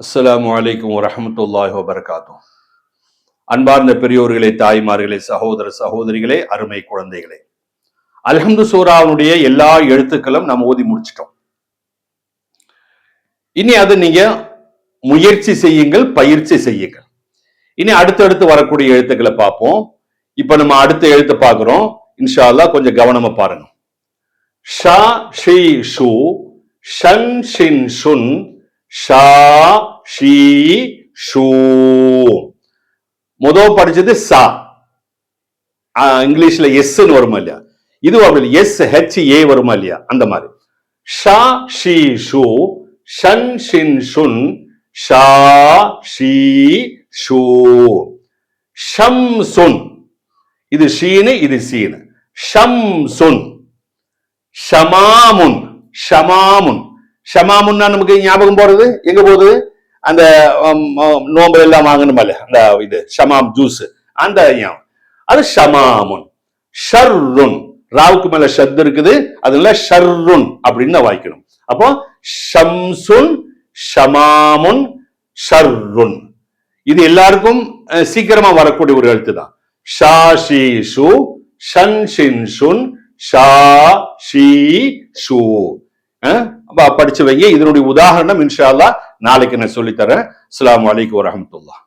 அஸ்ஸலாமு அலைக்கும் வரஹ்மத்துல்லாஹி வபரகாத்துஹு. அன்பார்ந்த பெரியோர்களே, தாய்மார்களே, சகோதர சகோதரிகளே, அருமை குழந்தைகளே, அல்ஹம்து சூராவுடைய எல்லா எழுத்துக்களும் நம்ம ஓதி முடிச்சிட்டோம். இனி அது நீங்க முயற்சி செய்யுங்கள், பயிற்சி செய்யுங்கள். இனி அடுத்தடுத்து வரக்கூடிய எழுத்துக்களை பார்ப்போம். இப்ப நம்ம அடுத்த எழுத்து பார்க்கிறோம். இன்ஷா அல்லாஹ் கொஞ்சம் கவனமா பாருங்க. ஷா ஷி ஷு ஷன் ஷின் ஷுன் ஷா ஷி ஷூ. முதல் படிச்சது சா, இங்கிலீஷ்ல எஸ் வருமா இல்லையா, இது அப்படி எஸ் ஹெச் ஏ வருமா இல்லையா, அந்த மாதிரி ஷா ஷி ஷூ ஷன் ஷின் ஷுன் ஷா ஷி ஷூ. ஷம்சுன், இது ஷீனு, இது சீனு. ஷம்சுன். ஷமாமுன். ஷமாமுன். ஷமாமுன்னா நமக்கு ஞாபகம் போறது எங்க போகுது, அந்த நோம்பல் எல்லாம் வாங்கணுமா இல்ல, அந்த இது ஷமாம் ஜூஸ், அந்த அது ஷமாமுன். ஷர்ருன், ராவுக்கு மேல ஷத் இருக்குது, அதுல ஷர்ருன் அப்படின்னு வாய்க்கணும். அப்போ ஷம்சுன் ஷமாமுன் ஷர்ருன். இது எல்லாருக்கும் சீக்கிரமா வரக்கூடிய ஒரு எழுத்து தான். ஷா ஷி ஷு ஷன் ஷின் ஷுன் ஷா ஷி ஷூ. படிச்சு வைங்க. இதனுடைய உதாரணம் இன்ஷா அல்லாஹ் நாளைக்கு நான் சொல்லித்தரேன். அஸ்ஸலாமு அலைக்கும் வரஹ்மத்துல்லாஹ்.